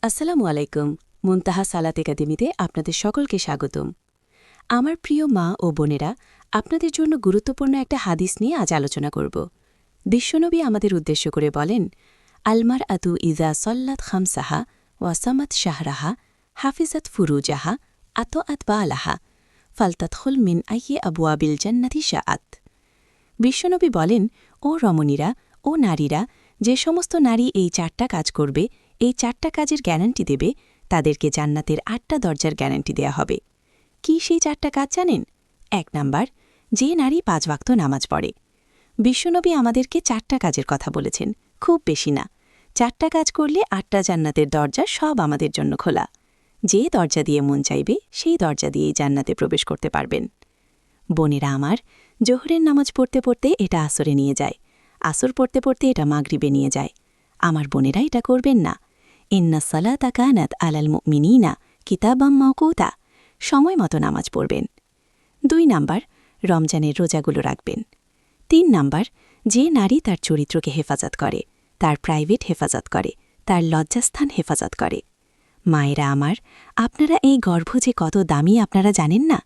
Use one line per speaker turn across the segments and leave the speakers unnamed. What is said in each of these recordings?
আসসালামু আলাইকুম। মুনতাহা সালাত একাডেমিতে আপনাদের সকলকে স্বাগতম। আমার প্রিয় মা ও বোনেরা, আপনাদের জন্য গুরুত্বপূর্ণ একটা হাদিস নিয়ে আজ আলোচনা করব। বিশ্বনবী আমাদের উদ্দেশ্য করে বলেন, আলমার আতু ইজা সল্লাত খামসাহা ওয়াসামাত শাহরাহা হাফিজাত ফুরুজাহা আত আত বা আলাহা ফালতাতখুল মিন আইয়ে আবুয়াবিল জান্নাতি শাআত। বিশ্বনবী বলেন, ও রমণীরা ও নারীরা, যে সমস্ত নারী এই 4টা কাজ করবে, এই 4টা কাজের গ্যারান্টি দেবে, তাদেরকে জান্নাতের 8টা দরজার গ্যারান্টি দেয়া হবে। কি সেই 4টা কাজ জানেন? 1 নাম্বার, যে নারী 5 ওয়াক্ত নামাজ পড়ে। বিশ্বনবী আমাদেরকে 4টা কাজের কথা বলেছেন, খুব বেশি না। 4টা কাজ করলে 8টা জান্নাতের দরজা সব আমাদের জন্য খোলা। যে দরজা দিয়ে মন চাইবে, সেই দরজা দিয়েই জান্নাতে প্রবেশ করতে পারবেন। বোনেরা আমার, জোহরের নামাজ পড়তে পড়তে এটা আসরে নিয়ে যায়, আসর পড়তে পড়তে এটা মাগরিবে নিয়ে যায়। আমার বোনেরা এটা করবেন না। ইন্না সালাতা কানাত আলাল মুমিনিনা কিতাবাম মাওকুতা। সময় মতো নামাজ পড়বেন। 2 নাম্বার, রমজানের রোজাগুলো রাখবেন। 3 নাম্বার, যে নারী তার চরিত্রকে হেফাজত করে, তার প্রাইভেট হেফাজত করে, তার লজ্জাস্থান হেফাজত করে। মায়েরা আমার, আপনারা এই গর্ভ যে কত দামি আপনারা জানেন না?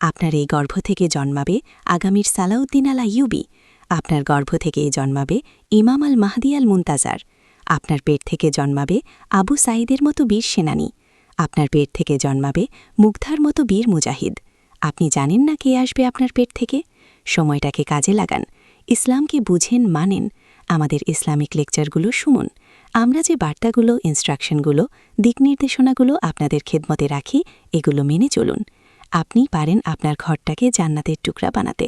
আপনার এই গর্ভ থেকে জন্মাবে আগামীর সালাউদ্দিন আল আইয়ুবী। আপনার গর্ভ থেকে জন্মাবে ইমাম আল মাহদি আল মুনতাজার। আপনার পেট থেকে জন্মাবে আবু সাঈদের মতো বীর সেনানী। আপনার পেট থেকে জন্মাবে মুগ্ধার মতো বীর মুজাহিদ। আপনি জানেন না কে আসবে আপনার পেট থেকে? সময়টাকে কাজে লাগান, ইসলামকে বুঝেন, মানেন। আমাদের ইসলামিক লেকচারগুলো শুনুন। আমরা যে বার্তাগুলো, ইনস্ট্রাকশনগুলো, দিকনির্দেশনাগুলো আপনাদের খেদমতে রাখি, এগুলো মেনে চলুন। আপনি পারেন আপনার ঘরটাকে জান্নাতের টুকরা বানাতে।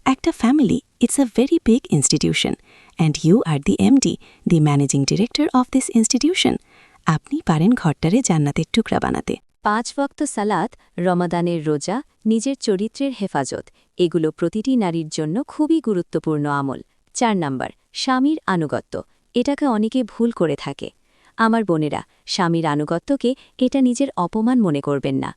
একটা family, it's a very big institution, and you are the MD, the managing director of this institution. আপনি পারেন ঘরটারে জান্নাতের টুকরা বানাতে।
5 ওয়াক্ত সালাত, রমাদানের রোজা, নিজের চরিত্রের হেফাজত, এগুলো প্রতিটি নারীর জন্য খুবই গুরুত্বপূর্ণ আমল। 4 নাম্বার, স্বামীর আনুগত্য। এটাকে অনেকে ভুল করে থাকে। আমার বোনেরা, স্বামীর আনুগত্যকে এটা নিজের অপমান মনে করবেন না।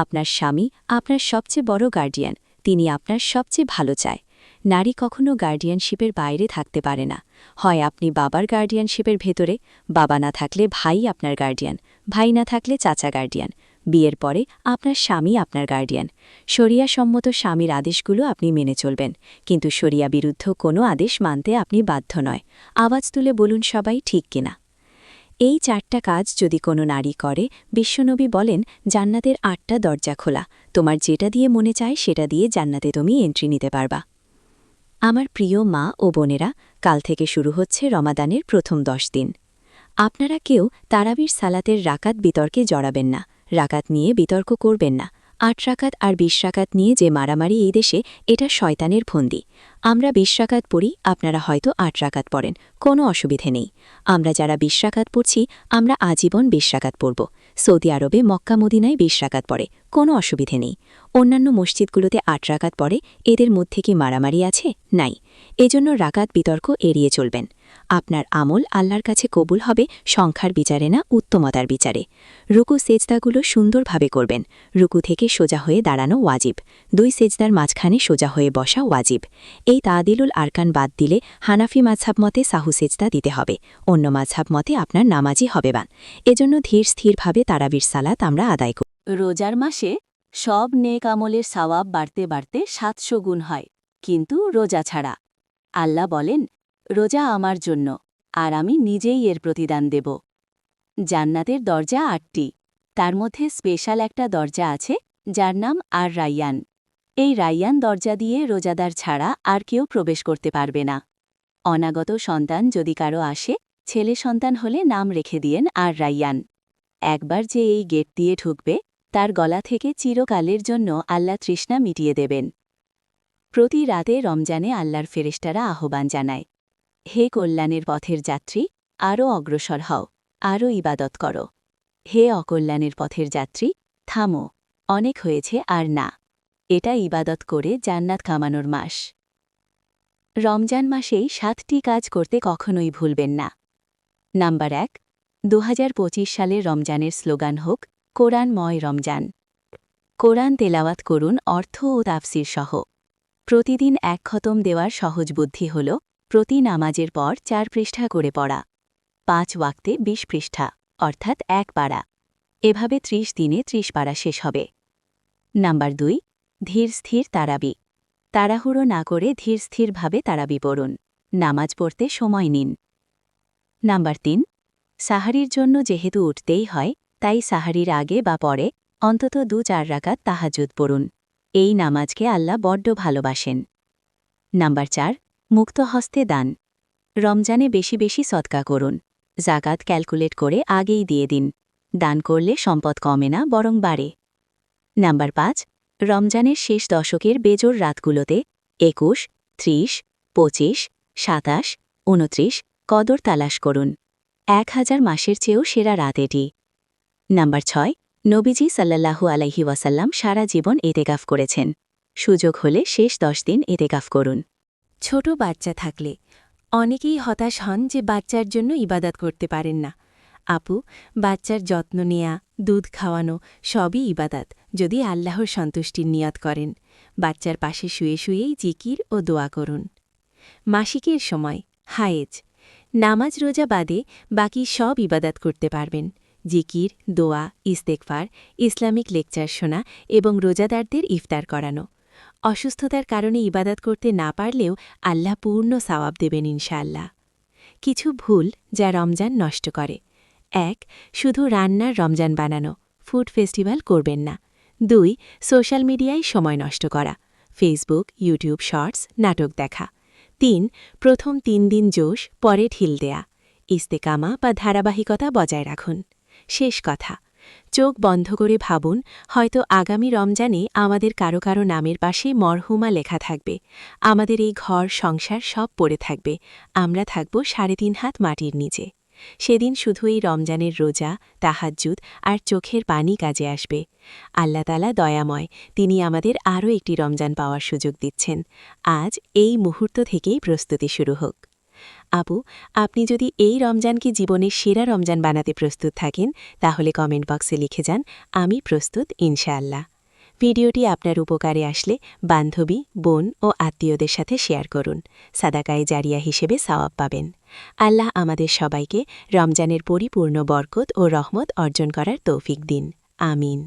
আপনার স্বামী আপনার সবচেয়ে বড় গার্ডিয়ান, তিনি আপনার সবচেয়ে ভালো চায়। নারী কখনো গার্ডিয়ানশিপের বাইরে থাকতে পারে না। হয় আপনি বাবার গার্ডিয়ানশিপের ভেতরে, বাবা না থাকলে ভাই আপনার গার্ডিয়ান, ভাই না থাকলে চাচা গার্ডিয়ান, বিয়ের পরে আপনার স্বামী আপনার গার্ডিয়ান। শরিয়া সম্মত স্বামীর আদেশগুলো আপনি মেনে চলবেন, কিন্তু শরিয়া বিরুদ্ধ কোনো আদেশ মানতে আপনি বাধ্য নয়। আওয়াজ তুলে বলুন সবাই, ঠিক কিনা? এই 4টা কাজ যদি কোনো নারী করে, বিশ্বনবী বলেন, জান্নাতের 8টা দরজা খোলা। তোমার যেটা দিয়ে মনে চায় সেটা দিয়ে জান্নাতে তুমি এন্ট্রি নিতে পারবা। আমার প্রিয় মা ও বোনেরা, কাল থেকে শুরু হচ্ছে রমাদানের প্রথম 10 দিন। আপনারা কেউ তারাবির সালাতের রাকাত বিতর্কে জড়াবেন না, রাকাত নিয়ে বিতর্ক করবেন না। 8 রাকাত আর 20 রাকাত নিয়ে যে মারামারি এই দেশে, এটা শয়তানের ফন্দি। আমরা 20 রাকাত পড়ি, আপনারা হয়তো 8 রাকাত পড়েন, কোনো অসুবিধে নেই। আমরা যারা 20 রাকাত পড়ছি, আমরা আজীবন 20 রাকাত পড়ব। সৌদি আরবে মক্কা মদিনায় 20 রাকাত পড়ে, কোনো অসুবিধে নেই। অন্যান্য মসজিদগুলোতে 8 রাকাত পড়ে, এদের মধ্যে কি মারামারি আছে? নাই। এজন্য রাকাত বিতর্ক এড়িয়ে চলবেন। আপনার আমল আল্লাহর কাছে কবুল হবে সংখ্যার বিচারে না, উত্তমতার বিচারে। রুকু সেজদাগুলো সুন্দরভাবে করবেন। রুকু থেকে সোজা হয়ে দাঁড়ানো ওয়াজিব, 2 সেজদার মাঝখানে সোজা হয়ে বসা ওয়াজিব। এই তাদিলুল আরকান বাদ দিলে হানাফি মাযহাব মতে সাহু সেজদা দিতে হবে, অন্য মাযহাব মতে আপনার নামাজি হবে বান। এজন্য ধীর স্থিরভাবে তারাবির সালাত আমরা আদায় করি।
রোজার মাসে সব নেক আমলের সওয়াব বাড়তে বাড়তে 700 গুণ হয়, কিন্তু রোজা ছাড়া। আল্লাহ বলেন, রোজা আমার জন্য, আর আমি নিজেই এর প্রতিদান দেব। জান্নাতের দরজা 8টি, তার মধ্যে স্পেশাল একটা দরজা আছে যার নাম আর রাইয়ান। এই রাইয়ান দরজা দিয়ে রোজাদার ছাড়া আর কেউ প্রবেশ করতে পারবে না। অনাগত সন্তান যদি কারো আসে, ছেলে সন্তান হলে নাম রেখে দিয়েন আর রাইয়ান। একবার যে এই গেট দিয়ে ঢুকবে, তার গলা থেকে চিরকালের জন্য আল্লাহ তৃষ্ণা মিটিয়ে দেবেন। প্রতি রাতে রমজানে আল্লাহর ফেরেশতারা আহ্বান জানায়, হে কল্যাণের পথের যাত্রী, আরও অগ্রসর হও, আরও ইবাদত করো। হে অকল্যাণের পথের যাত্রী, থামো, অনেক হয়েছে আর না। এটা ইবাদত করে জান্নাত কামানোর মাস। রমজান মাসেই 7টি কাজ করতে কখনোই ভুলবেন না। নাম্বার 1, 2025 সালের রমজানের স্লোগান হোক, কোরআনময় রমজান। কোরআন তেলাওয়াত করুন অর্থ ও তাফসির সহ। প্রতিদিন 1 খতম দেওয়ার সহজ বুদ্ধি হল, প্রতি নামাজের পর 4 পৃষ্ঠা করে পড়া। 5 ওয়াক্তে 20 পৃষ্ঠা,
অর্থাৎ 1 পারা। এভাবে 30 দিনে 30 পারা শেষ হবে। নাম্বার 2, ধীর স্থির তারাবি। তাড়াহুড়ো না করে ধীর স্থিরভাবে তারাবি পড়ুন। নামাজ পড়তে সময় নিন। নাম্বার 3, সাহারির জন্য যেহেতু উঠতেই হয়, তাই সাহারির আগে বা পরে অন্তত 2-4 রাকাত তাহাজ্জুদ পড়ুন। এই নামাজকে আল্লাহ বড্ড ভালোবাসেন। নাম্বার 4, মুক্ত হস্তে দান। রমজানে বেশি বেশি সদকা করুন। জাকাত ক্যালকুলেট করে আগেই দিয়ে দিন। দান করলে সম্পদ কমে না, বরং বাড়ে। নাম্বার 5, রমজানের শেষ দশকের বেজোর রাতগুলোতে 21, 30, 25, 27, 29 কদর তালাশ করুন। 1000 মাসের চেয়েও সেরা রাত এটি। নাম্বার 6, নবীজি সাল্লাল্লাহু আলাইহি ওয়াসাল্লাম সারা জীবন এতেকাফ করেছেন। সুযোগ হলে শেষ 10 দিন এতেকাফ করুন।
ছোট বাচ্চা থাকলে অনেকেই হতাশ হন যে বাচ্চার জন্য ইবাদত করতে পারেন না। আপু, বাচ্চার যত্ন নেয়া, দুধ খাওয়ানো সবই ইবাদত, যদি আল্লাহর সন্তুষ্টির নিয়ত করেন। বাচ্চার পাশে শুয়ে শুয়েই জিকির ও দোয়া করুন। মাসিকের সময় হায়েজ, নামাজ রোজা বাদে বাকি সব ইবাদত করতে পারবেন। জিকির, দোয়া, ইস্তেগফার, ইসলামিক লেকচার শোনা এবং রোজাদারদের ইফতার করানো। অসুস্থতার কারণে ইবাদত করতে না পারলেও আল্লাহ পূর্ণ সওয়াব দেবেন ইনশাআল্লাহ। কিছু ভুল যা রমজান নষ্ট করে। 1, শুধু রান্নার রমজান বানানো, ফুড ফেস্টিভ্যাল করবেন না। 2, সোশ্যাল মিডিয়ায় সময় নষ্ট করা, ফেসবুক, ইউটিউব শর্টস, নাটক দেখা। 3, প্রথম 3 দিন জোশ, পরে ঢিল দেয়া। ইস্তেকামা বা ধারাবাহিকতা বজায় রাখুন। শেষ কথা, চোখ বন্ধ করে ভাবুন, হয়তো আগামী রমজানে আমাদের কারো কারো নামের পাশে মরহুমা লেখা থাকবে। আমাদের এই ঘর সংসার সব পড়ে থাকবে, আমরা থাকব 3.5 হাত মাটির নিচে। সেদিন শুধু এই রমজানের রোজা, তাহাজ্জুদ আর চোখের পানি কাজে আসবে। আল্লাহ তাআলা দয়াময়, তিনি আমাদের আরও একটি রমজান পাওয়ার সুযোগ দিচ্ছেন। আজ এই মুহূর্ত থেকেই প্রস্তুতি শুরু হোক। আপু, আপনি যদি এই রমজানকে জীবনের সেরা রমজান বানাতে প্রস্তুত থাকেন, তাহলে কমেন্ট বক্সে লিখে যান, আমি প্রস্তুত ইনশাআল্লাহ। ভিডিওটি আপনার উপকারে আসলে বান্ধবী, বোন ও আত্মীয়দের সাথে শেয়ার করুন। সাদাকায়ে জারিয়া হিসেবে সওয়াব পাবেন। আল্লাহ আমাদের সবাইকে রমজানের পরিপূর্ণ বরকত ও রহমত অর্জন করার তৌফিক দিন। আমিন।